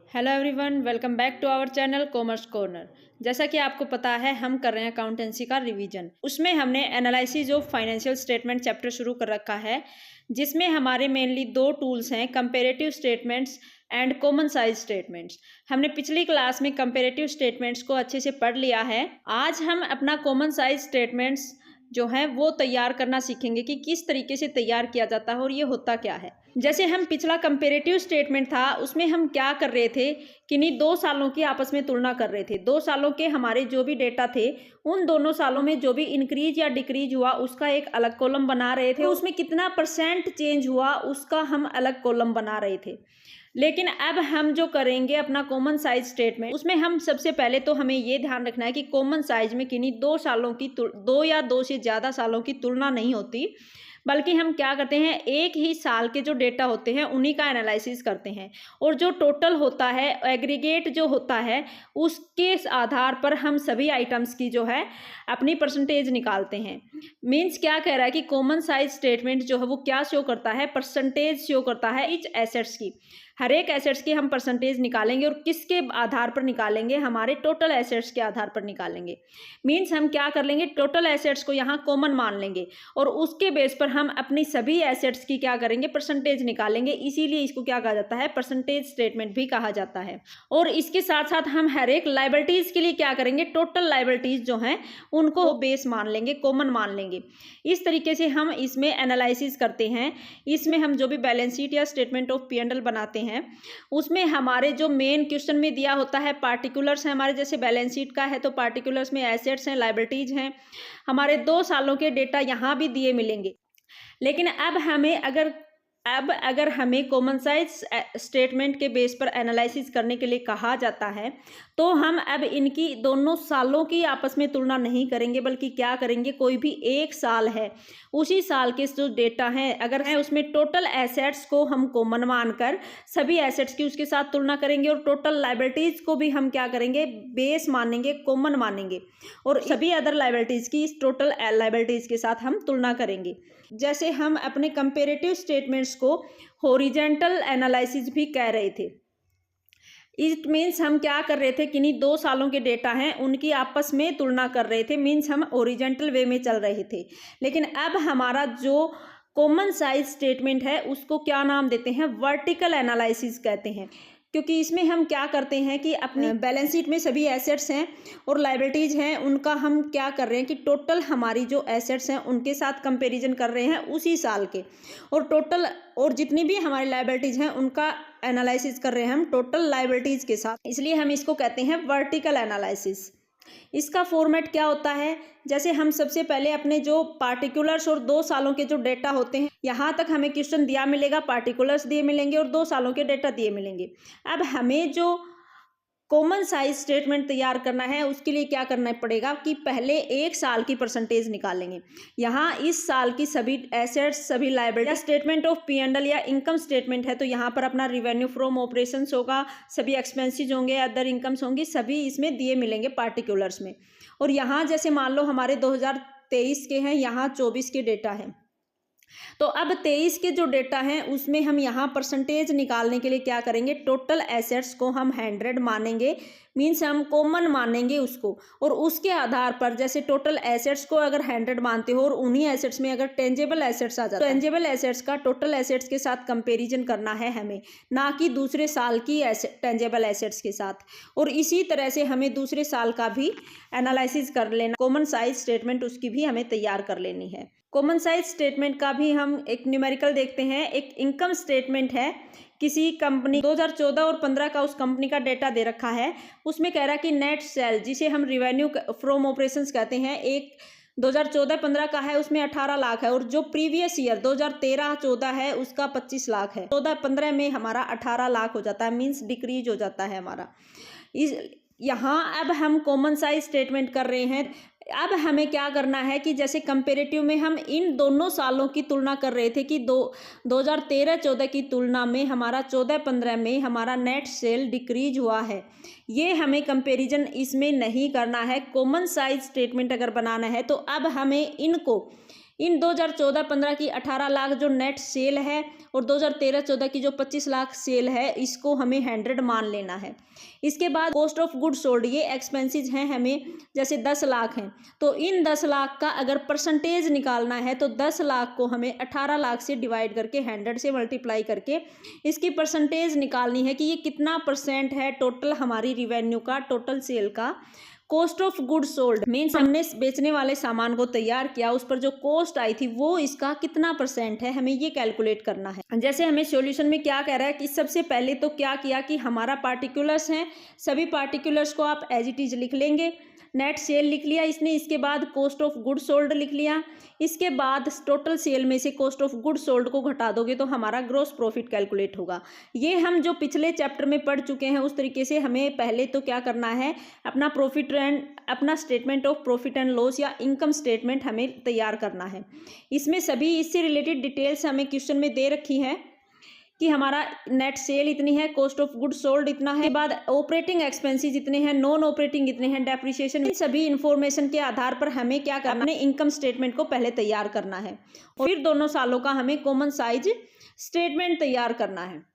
Hello everyone, welcome back to our channel commerce corner. जैसा कि आपको पता है, हम कर रहे हैं अकाउंटेंसी का रिवीजन। उसमें हमने analysis of financial statement chapter शुरू कर रखा है, जिसमें हमारे मेनली दो टूल्स हैं, comparative statements and common size statements. हमने पिछली क्लास में कंपेरेटिव स्टेटमेंट्स को अच्छे से पढ़ लिया है। आज हम अपना कॉमन साइज स्टेटमेंट्स जो है वो तैयार करना सीखेंगे कि किस तरीके से तैयार किया जाता है और ये होता क्या है। जैसे हम पिछला कंपेरेटिव स्टेटमेंट था, उसमें हम क्या कर रहे थे कि नहीं, 2 सालों की आपस में तुलना कर रहे थे। 2 सालों के हमारे जो भी डेटा थे, उन दोनों सालों में जो भी इंक्रीज या डिक्रीज हुआ उसका एक अलग कॉलम बना रहे थे। उसमें कितना परसेंट चेंज हुआ उसका हम अलग कॉलम बना रहे थे। लेकिन अब हम जो करेंगे अपना कॉमन साइज स्टेटमेंट, उसमें हम सबसे पहले तो हमें ये ध्यान रखना है कि कॉमन साइज में किन्हीं 2 सालों की 2 या 2 से ज़्यादा सालों की तुलना नहीं होती, बल्कि हम क्या करते हैं, एक ही साल के जो डेटा होते हैं उन्हीं का एनालिसिस करते हैं और जो टोटल होता है, एग्रीगेट जो होता है, उसके आधार पर हम सभी आइटम्स की जो है अपनी परसेंटेज निकालते हैं। मीन्स क्या कह रहा है कि कॉमन साइज स्टेटमेंट जो है वो क्या शो करता है, परसेंटेज शो करता है ईच एसेट्स की। हर एक एसेट्स की हम परसेंटेज निकालेंगे और किसके आधार पर निकालेंगे, हमारे टोटल एसेट्स के आधार पर निकालेंगे। मीन्स हम क्या कर लेंगे, टोटल एसेट्स को यहाँ कॉमन मान लेंगे और उसके बेस पर हम अपनी सभी एसेट्स की क्या करेंगे, परसेंटेज निकालेंगे। इसीलिए इसको क्या कहा जाता है, परसेंटेज स्टेटमेंट भी कहा जाता है। और इसके साथ साथ हम हर एक लायबिलिटीज के लिए क्या करेंगे, टोटल लायबिलिटीज जो हैं उनको बेस मान लेंगे, कॉमन मान लेंगे। इस तरीके से हम इसमें एनालिसिस करते हैं। इसमें हम जो भी बैलेंस शीट या स्टेटमेंट ऑफ P&L बनाते हैं, उसमें हमारे जो मेन क्वेश्चन में दिया होता है, पार्टिकुलर्स है हमारे। जैसे बैलेंस शीट का है तो पार्टिकुलर्स में एसेट्स हैं, लायबिलिटीज हैं। हमारे 2 सालों के डेटा यहाँ भी दिए मिलेंगे। लेकिन अब अगर हमें कॉमन साइज स्टेटमेंट के बेस पर एनालिसिस करने के लिए कहा जाता है, तो हम अब इनकी दोनों सालों की आपस में तुलना नहीं करेंगे, बल्कि क्या करेंगे, कोई भी एक साल है उसी साल के जो डेटा हैं अगर है उसमें टोटल एसेट्स को हम कॉमन मानकर सभी एसेट्स की उसके साथ तुलना करेंगे और टोटल लायबिलिटीज को भी हम क्या करेंगे, बेस मानेंगे, कॉमन मानेंगे और सभी अदर लायबिलिटीज की इस टोटल लायबिलिटीज के साथ हम तुलना करेंगे। जैसे हम अपने कंपेरेटिव स्टेटमेंट्स को हॉरिजॉन्टल एनालिसिस भी कह रहे थे। इट मीन्स हम क्या कर रहे थे कि नहीं, 2 सालों के डेटा हैं उनकी आपस में तुलना कर रहे थे। मीन्स हम हॉरिजॉन्टल वे में चल रहे थे। लेकिन अब हमारा जो कॉमन साइज स्टेटमेंट है उसको क्या नाम देते हैं, वर्टिकल एनालिसिस कहते हैं। क्योंकि इसमें हम क्या करते हैं कि अपनी बैलेंस शीट में सभी एसेट्स हैं और लायबिलिटीज हैं, उनका हम क्या कर रहे हैं कि टोटल हमारी जो एसेट्स हैं उनके साथ कंपैरिजन कर रहे हैं उसी साल के, और टोटल और जितनी भी हमारी लायबिलिटीज हैं उनका एनालिसिस कर रहे हैं हम टोटल लायबिलिटीज के साथ। इसलिए हम इसको कहते हैं वर्टिकल एनालिसिस। इसका फॉर्मेट क्या होता है, जैसे हम सबसे पहले अपने जो पार्टिकुलर्स और 2 सालों के जो डेटा होते हैं, यहाँ तक हमें क्वेश्चन दिया मिलेगा, पार्टिकुलर्स दिए मिलेंगे और 2 सालों के डेटा दिए मिलेंगे। अब हमें जो कॉमन साइज स्टेटमेंट तैयार करना है उसके लिए क्या करना पड़ेगा कि पहले एक साल की परसेंटेज निकालेंगे। यहाँ इस साल की सभी एसेट्स, सभी लायबिलिटी, स्टेटमेंट ऑफ P&L या इनकम स्टेटमेंट है तो यहाँ पर अपना रिवेन्यू फ्रॉम ऑपरेशंस होगा, सभी एक्सपेंसेस होंगे, अदर इनकम्स होंगी, सभी इसमें दिए मिलेंगे पार्टिकुलर्स में। और यहाँ जैसे मान लो हमारे 2023 के हैं, यहाँ 24 के डेटा है, तो अब 23 के जो डेटा हैं उसमें हम यहाँ परसेंटेज निकालने के लिए क्या करेंगे, टोटल एसेट्स को हम 100 मानेंगे। मीन्स हम कॉमन मानेंगे उसको, और उसके आधार पर जैसे टोटल एसेट्स को अगर 100 मानते हो और उन्हीं एसेट्स में अगर टेंजेबल एसेट्स आ जाता है, टेंजेबल एसेट्स का टोटल एसेट्स के साथ कंपैरिजन करना है हमें, ना कि दूसरे साल की टेंजेबल एसेट्स के साथ। और इसी तरह से हमें दूसरे साल का भी एनालिसिस कर लेना, कॉमन साइज स्टेटमेंट उसकी भी हमें तैयार कर लेनी है। कॉमन साइज स्टेटमेंट का भी हम एक न्यूमेरिकल देखते हैं। एक इनकम स्टेटमेंट है, किसी कंपनी 2014 और 15 का उस कंपनी का डेटा दे रखा है। उसमें कह रहा है कि नेट सेल, जिसे हम रिवेन्यू फ्रॉम ऑपरेशंस कहते हैं, एक 2014-15 का है उसमें 18 लाख है, और जो प्रीवियस ईयर 2013-14 है उसका 25 लाख है। 14-15 में हमारा 18 लाख हो जाता है, मीन्स डिक्रीज हो जाता है हमारा। यहाँ अब हम कॉमन साइज स्टेटमेंट कर रहे हैं। अब हमें क्या करना है कि जैसे कंपेरेटिव में हम इन दोनों सालों की तुलना कर रहे थे कि 2013-14 की तुलना में हमारा 14-15 में हमारा नेट सेल डिक्रीज हुआ है। ये हमें कंपैरिजन इसमें नहीं करना है। कॉमन साइज स्टेटमेंट अगर बनाना है तो अब हमें इनको इन 2014-15 की 18 लाख जो नेट सेल है और 2013-14 की जो 25 लाख सेल है, इसको हमें 100 मान लेना है। इसके बाद कॉस्ट ऑफ गुड सोल्ड, ये एक्सपेंसेस हैं हमें, जैसे 10 लाख हैं तो इन 10 लाख का अगर परसेंटेज निकालना है तो 10 लाख को हमें 18 लाख से डिवाइड करके 100 से मल्टीप्लाई करके इसकी परसेंटेज निकालनी है कि ये कितना परसेंट है टोटल हमारी रिवेन्यू का, टोटल सेल का। Cost of good sold means हमने बेचने वाले सामान को तैयार किया, उस पर जो कॉस्ट आई थी वो इसका कितना परसेंट है, हमें ये कैलकुलेट करना है। जैसे हमें सॉल्यूशन में क्या कह रहा है कि सबसे पहले तो क्या किया कि हमारा पार्टिकुलर्स हैं, सभी पार्टिकुलर्स को आप एज इट इज लिख लेंगे। नेट सेल लिख लिया इसने, इसके बाद कॉस्ट ऑफ गुड सोल्ड लिख लिया, इसके बाद टोटल सेल में से कॉस्ट ऑफ गुड सोल्ड को घटा दोगे तो हमारा ग्रॉस प्रॉफिट कैलकुलेट होगा। ये हम जो पिछले चैप्टर में पढ़ चुके हैं उस तरीके से हमें पहले तो क्या करना है, अपना प्रॉफिट एंड अपना statement of profit and loss या इनकम स्टेटमेंट हमें तैयार करना है। इसमें सभी इससे रिलेटेड डिटेल्स हमें क्वेश्चन में दे रखी हैं कि हमारा नेट सेल इतनी है, कॉस्ट ऑफ गुड सोल्ड इतना है, बाद ऑपरेटिंग एक्सपेंसेस इतने हैं, नॉन ऑपरेटिंग इतने हैं, डेप्रिसिएशन, इन सभी इंफॉर्मेशन के आधार पर हमें क्या करना है, इनकम स्टेटमेंट को पहले तैयार करना है और फिर दोनों सालों का हमें कॉमन साइज स्टेटमेंट तैयार करना है।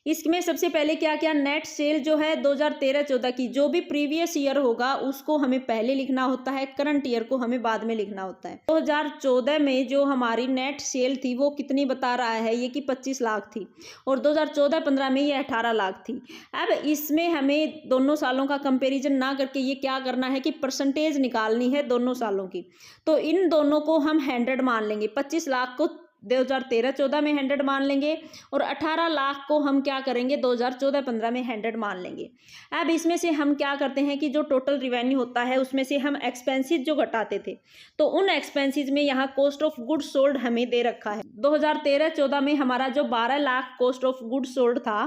इसमें सबसे पहले क्या किया, नेट सेल जो है 2013-14 की जो भी प्रीवियस ईयर होगा उसको हमें पहले लिखना होता है, करंट ईयर को हमें बाद में लिखना होता है। 2014 में जो हमारी नेट सेल थी वो कितनी बता रहा है ये कि 25 लाख थी और 2014-15 में ये 18 लाख थी। अब इसमें हमें दोनों सालों का कंपेरिजन ना करके ये क्या करना है कि परसेंटेज निकालनी है दोनों सालों की, तो इन दोनों को हम 100 मान लेंगे। 25 लाख को 2013-14 में 100 मान लेंगे और 18 लाख को हम क्या करेंगे 2014-15 में 100 मान लेंगे। अब इसमें से हम क्या करते हैं कि जो टोटल रिवेन्यू होता है उसमें से हम एक्सपेंसेस जो घटाते थे तो उन एक्सपेंसेस में यहाँ कॉस्ट ऑफ गुड सोल्ड हमें दे रखा है। 2013-14 में हमारा जो 12 lakh cost of good sold था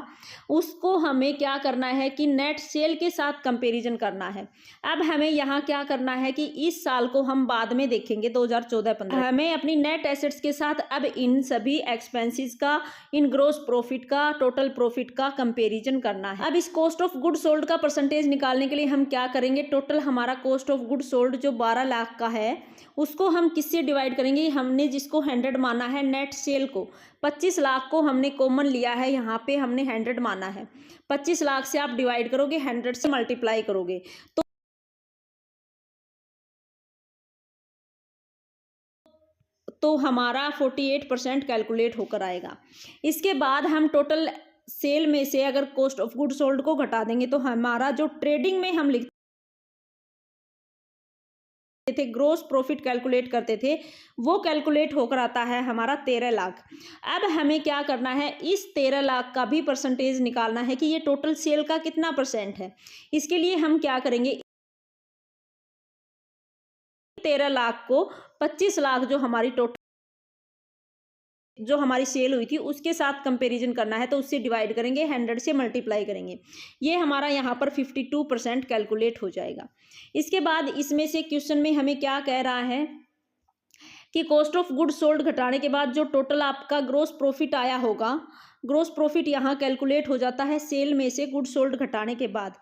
उसको हमें क्या करना है कि नेट सेल के साथ कंपेरिजन करना है। अब हमें यहाँ क्या करना है कि इस साल को हम बाद में देखेंगे 2014-15, हमें अपनी नेट एसेट्स के साथ अब इन सभी एक्सपेंसेस का, इन ग्रोस प्रॉफिट का, टोटल प्रॉफिट का कंपैरिजन करना है। अब इस कॉस्ट ऑफ गुड सोल्ड का परसेंटेज निकालने के लिए हम क्या करेंगे, टोटल हमारा कॉस्ट ऑफ गुड सोल्ड जो 12 लाख का है उसको हम किससे डिवाइड करेंगे, हमने जिसको 100 माना है नेट सेल को, 25 लाख को हमने कॉमन लिया है, यहाँ पे हमने 100 माना है। 25 लाख से आप डिवाइड करोगे, 100 से मल्टीप्लाई करोगे तो हमारा 48% कैलकुलेट होकर आएगा। इसके बाद हम टोटल सेल में से अगर कॉस्ट ऑफ गुड सोल्ड को घटा देंगे तो हमारा जो ट्रेडिंग में हम लिखते थे, ग्रोस प्रॉफिट कैलकुलेट करते थे, वो कैलकुलेट होकर आता है हमारा 13 लाख। अब हमें क्या करना है, इस 13 लाख का भी परसेंटेज निकालना है कि ये टोटल सेल का कितना परसेंट है। इसके लिए हम क्या करेंगे, 13 लाख को 25 लाख जो हमारी सेल हुई थी उसके साथ कंपैरिजन करना है तो उससे डिवाइड करेंगे, 100 से मल्टीप्लाई करेंगे, ये हमारा यहाँ पर 52% कैलकुलेट हो जाएगा। इसके बाद इसमें से क्वेश्चन में हमें क्या कह रहा है कि कॉस्ट ऑफ गुड सोल्ड घटाने के बाद जो टोटल आपका ग्रोस प्रॉफिट आया होगा, ग्रोस प्रॉफिट यहाँ कैलकुलेट हो जाता है सेल में से गुड सोल्ड घटाने के बाद।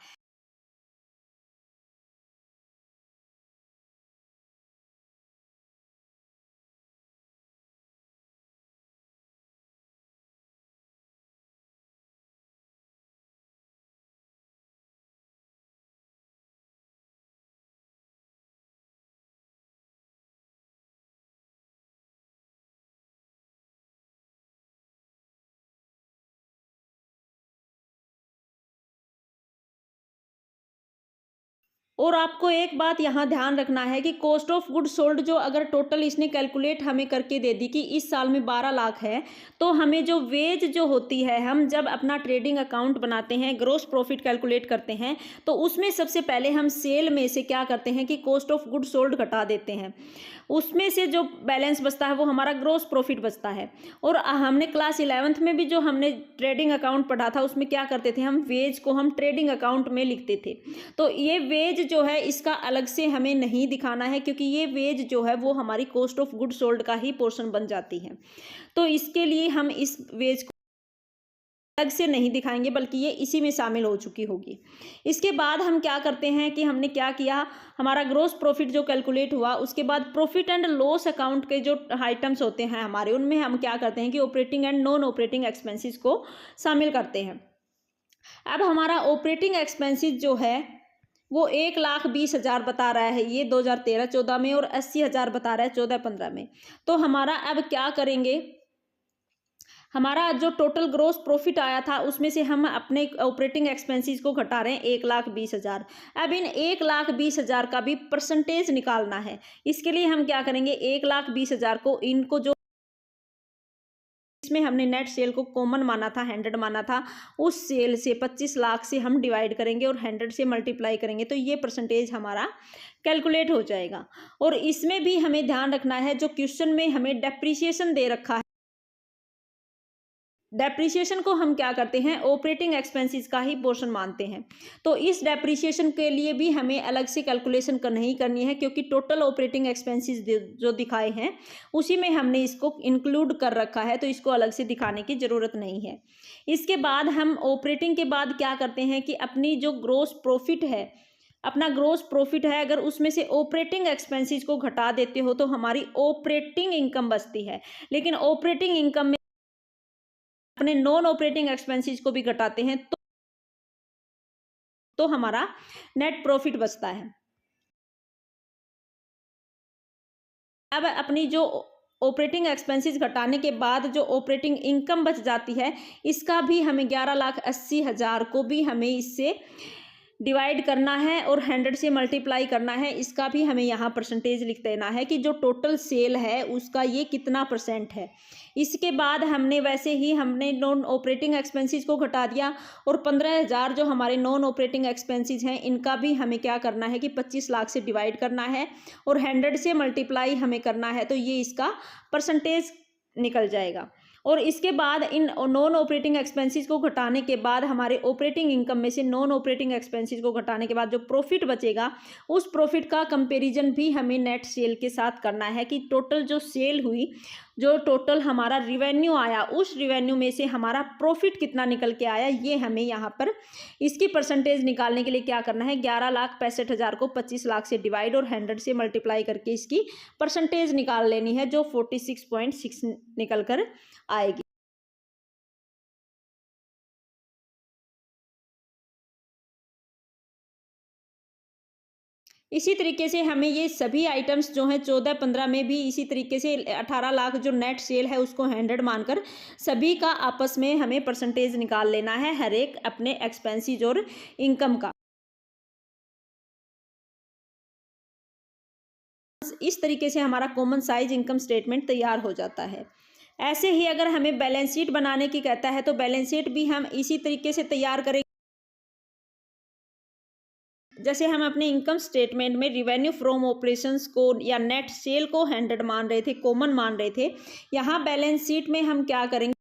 और आपको एक बात यहाँ ध्यान रखना है कि कॉस्ट ऑफ गुड सोल्ड जो अगर टोटल इसने कैलकुलेट हमें करके दे दी कि इस साल में 12 लाख है, तो हमें जो वेज जो होती है, हम जब अपना ट्रेडिंग अकाउंट बनाते हैं, ग्रोस प्रॉफिट कैलकुलेट करते हैं, तो उसमें सबसे पहले हम सेल में से क्या करते हैं कि कॉस्ट ऑफ गुड सोल्ड घटा देते हैं, उसमें से जो बैलेंस बचता है वो हमारा ग्रोस प्रॉफिट बचता है। और हमने क्लास 11th में भी जो हमने ट्रेडिंग अकाउंट पढ़ा था उसमें क्या करते थे, हम वेज को हम ट्रेडिंग अकाउंट में लिखते थे। तो ये वेज जो है इसका अलग से हमें नहीं दिखाना है क्योंकि ये वेज जो है वो हमारी कॉस्ट ऑफ गुड सोल्ड का ही पोर्शन बन जाती है। तो इसके लिए हम इस वेज को अलग से नहीं दिखाएंगे, बल्कि ये इसी में शामिल हो चुकी होगी। इसके बाद हम क्या करते हैं कि हमने क्या किया, हमारा ग्रॉस प्रॉफिट जो कैलकुलेट हुआ, उसके बाद प्रॉफिट एंड लॉस अकाउंट के जो आइटम्स होते हैं हमारे, उनमें हम क्या करते हैं कि operating and non operating expenses को शामिल करते हैं। अब हमारा ऑपरेटिंग एक्सपेंसेस जो है वो 1,20,000 बता रहा है ये 2013-14 में, और 80,000 बता रहा है 14-15 में। तो हमारा अब क्या करेंगे, हमारा जो टोटल ग्रोस प्रॉफिट आया था उसमें से हम अपने ऑपरेटिंग एक्सपेंसेस को घटा रहे हैं 1,20,000। अब इन 1,20,000 का भी परसेंटेज निकालना है। इसके लिए हम क्या करेंगे, 1,20,000 को इनको जो इसमें हमने नेट सेल को कॉमन माना था, 100 माना था, उस सेल से 25 लाख से हम डिवाइड करेंगे और 100 से मल्टीप्लाई करेंगे, तो ये परसेंटेज हमारा कैलकुलेट हो जाएगा। और इसमें भी हमें ध्यान रखना है, जो क्वेश्चन में हमें डेप्रीशिएशन दे रखा है, डेप्रीशिएशन को हम क्या करते हैं, ऑपरेटिंग एक्सपेंसेस का ही पोर्शन मानते हैं। तो इस डेप्रीशिएशन के लिए भी हमें अलग से कैलकुलेशन नहीं करनी है, क्योंकि टोटल ऑपरेटिंग एक्सपेंसेस जो दिखाए हैं उसी में हमने इसको इंक्लूड कर रखा है, तो इसको अलग से दिखाने की ज़रूरत नहीं है। इसके बाद हम ऑपरेटिंग के बाद क्या करते हैं कि अपनी जो ग्रॉस प्रॉफिट है, अपना ग्रॉस प्रॉफिट है, अगर उसमें से ऑपरेटिंग एक्सपेंसेस को घटा देते हो तो हमारी ऑपरेटिंग इनकम बचती है। लेकिन ऑपरेटिंग इनकम में अपने नॉन ऑपरेटिंग एक्सपेंसेस को भी घटाते हैं तो हमारा नेट प्रॉफिट बचता है। अब अपनी जो ऑपरेटिंग एक्सपेंसेस घटाने के बाद जो ऑपरेटिंग इनकम बच जाती है, इसका भी हमें 11,80,000 को भी हमें इससे डिवाइड करना है और 100 से मल्टीप्लाई करना है। इसका भी हमें यहाँ परसेंटेज लिख देना है कि जो टोटल सेल है उसका ये कितना परसेंट है। इसके बाद हमने नॉन ऑपरेटिंग एक्सपेंसेस को घटा दिया, और 15,000 जो हमारे नॉन ऑपरेटिंग एक्सपेंसेस हैं इनका भी हमें क्या करना है कि 25 लाख से डिवाइड करना है और 100 से मल्टीप्लाई हमें करना है, तो ये इसका परसेंटेज निकल जाएगा। और इसके बाद इन नॉन ऑपरेटिंग एक्सपेंसेस को घटाने के बाद हमारे ऑपरेटिंग इनकम में से नॉन ऑपरेटिंग एक्सपेंसेस को घटाने के बाद जो प्रॉफिट बचेगा, उस प्रॉफिट का कंपैरिजन भी हमें नेट सेल के साथ करना है कि टोटल जो सेल हुई, जो टोटल हमारा रिवेन्यू आया, उस रिवेन्यू में से हमारा प्रॉफिट कितना निकल के आया, ये हमें यहाँ पर इसकी परसेंटेज निकालने के लिए क्या करना है, 11,65,000 को 25 लाख से डिवाइड और 100 से मल्टीप्लाई करके इसकी परसेंटेज निकाल लेनी है, जो 46.6 निकल कर आएगी। इसी तरीके से हमें ये सभी आइटम्स जो हैं 14-15 में भी इसी तरीके से 18 लाख जो नेट सेल है उसको 100 मानकर सभी का आपस में हमें परसेंटेज निकाल लेना है, हर एक अपने एक्सपेंसेस और इनकम का। इस तरीके से हमारा कॉमन साइज इनकम स्टेटमेंट तैयार हो जाता है। ऐसे ही अगर हमें बैलेंस शीट बनाने की कहता है तो बैलेंस शीट भी हम इसी तरीके से तैयार करेंगे। जैसे हम अपने इनकम स्टेटमेंट में रिवेन्यू फ्रॉम ऑपरेशंस को या नेट सेल को 100 मान रहे थे, कॉमन मान रहे थे, यहाँ बैलेंस शीट में हम क्या करेंगे,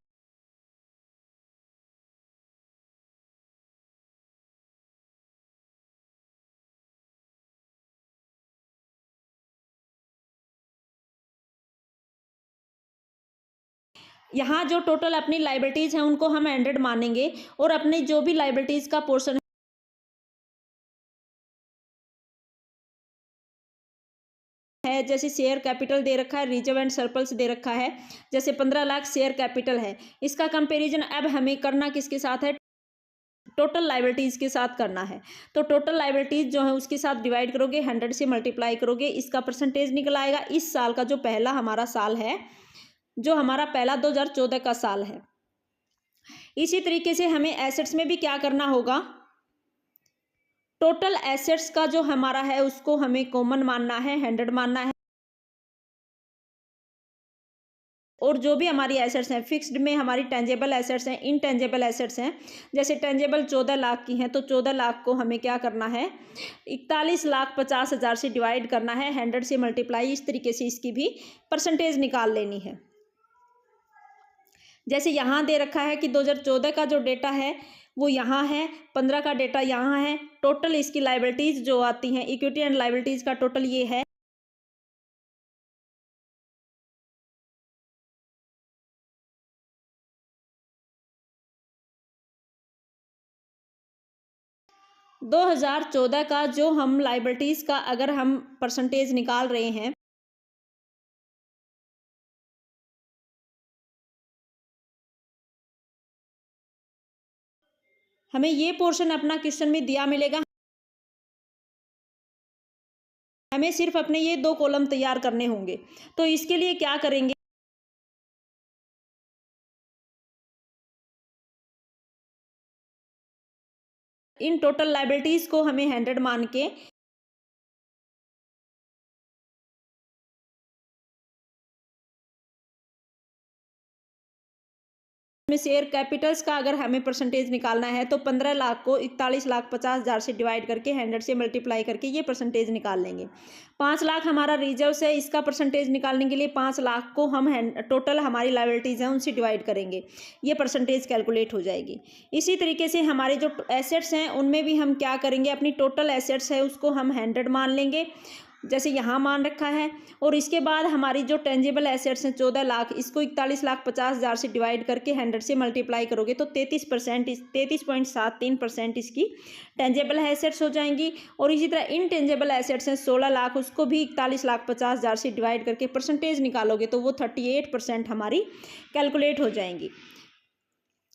यहाँ जो टोटल अपनी लाइबिलिटीज हैं उनको हम 100 मानेंगे और अपनी जो भी लाइबिलिटीज का पोर्शन है, जैसे शेयर कैपिटल दे रखा है, रिजर्व एंड सरप्लस दे रखा है, जैसे 15 लाख शेयर कैपिटल है, इसका कंपैरिजन अब हमें करना किसके साथ है, टोटल लाइबिलिटीज के साथ करना है। तो टोटल लाइबिलिटीज जो है उसके साथ डिवाइड करोगे, 100 से मल्टीप्लाई करोगे, इसका परसेंटेज निकल आएगा। इस साल का जो पहला हमारा साल है, जो हमारा पहला 2014 का साल है। इसी तरीके से हमें एसेट्स में भी क्या करना होगा, टोटल एसेट्स का जो हमारा है उसको हमें कॉमन मानना है, 100 मानना है, और जो भी हमारी एसेट्स हैं, फिक्स्ड में हमारी टेंजेबल एसेट्स हैं, इनटेंजेबल एसेट्स हैं, जैसे टेंजेबल 14 लाख की हैं तो 14 लाख को हमें क्या करना है, 41,50,000 से डिवाइड करना है, 100 से मल्टीप्लाई, इस तरीके से इसकी भी परसेंटेज निकाल लेनी है। जैसे यहाँ दे रखा है कि 2014 का जो डेटा है वो यहाँ है, 15 का डेटा यहाँ है, टोटल इसकी लाइबिलिटीज़ जो आती हैं, इक्विटी एंड लाइबिलिटीज़ का टोटल ये है। 2014 का जो हम लाइबिलिटीज़ का अगर हम परसेंटेज निकाल रहे हैं, हमें ये पोर्शन अपना क्वेश्चन में दिया मिलेगा। हमें सिर्फ अपने ये 2 कॉलम तैयार करने होंगे। तो इसके लिए क्या करेंगे, इन टोटल लायबिलिटीज़ को हमें 100 मान के में शेयर कैपिटल्स का अगर हमें परसेंटेज निकालना है तो 15 लाख को 41,50,000 से डिवाइड करके 100 से मल्टीप्लाई करके ये परसेंटेज निकाल लेंगे। 5 लाख हमारा रिजर्व्स है, इसका परसेंटेज निकालने के लिए 5 लाख को हम टोटल हमारी लायबिलिटीज़ हैं उनसे डिवाइड करेंगे, ये परसेंटेज कैलकुलेट हो जाएगी। इसी तरीके से हमारे जो एसेट्स हैं उनमें भी हम क्या करेंगे, अपनी टोटल एसेट्स है उसको हम 100 मान लेंगे, जैसे यहाँ मान रखा है। और इसके बाद हमारी जो टेंजिबल एसेट्स हैं 14 लाख, इसको 41,50,000 से डिवाइड करके 100 से मल्टीप्लाई करोगे तो 33.73% इसकी टेंजिबल एसेट्स हो जाएंगी। और इसी तरह इनटेंजिबल एसेट्स हैं 16 लाख, उसको भी 41,50,000 से डिवाइड करके परसेंटेज निकालोगे तो वो 38% हमारी कैलकुलेट हो जाएंगी।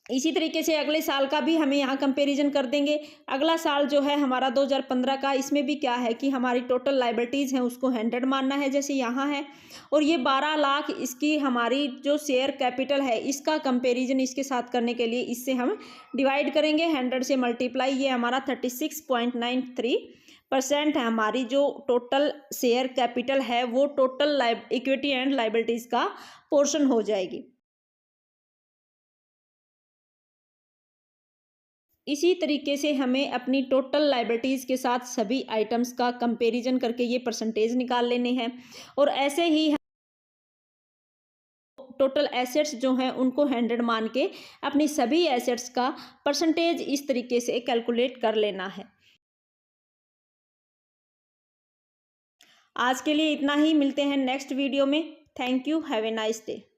इसी तरीके से अगले साल का भी हमें यहाँ कंपैरिजन कर देंगे। अगला साल जो है हमारा 2015 का, इसमें भी क्या है कि हमारी टोटल लायबिलिटीज़ हैं उसको 100 मानना है, जैसे यहाँ है। और ये 12 लाख इसकी हमारी जो शेयर कैपिटल है इसका कंपैरिजन इसके साथ करने के लिए इससे हम डिवाइड करेंगे 100 से मल्टीप्लाई, ये हमारा 36.93% है हमारी जो टोटल शेयर कैपिटल है, वो टोटल इक्विटी एंड लायबिलिटीज़ का पोर्शन हो जाएगी। इसी तरीके से हमें अपनी टोटल लायबिलिटीज़ के साथ सभी आइटम्स का कंपैरिजन करके ये परसेंटेज निकाल लेने हैं। और ऐसे ही टोटल एसेट्स जो हैं उनको 100 मान के अपनी सभी एसेट्स का परसेंटेज इस तरीके से कैलकुलेट कर लेना है। आज के लिए इतना ही, मिलते हैं नेक्स्ट वीडियो में। Thank you, have a nice day.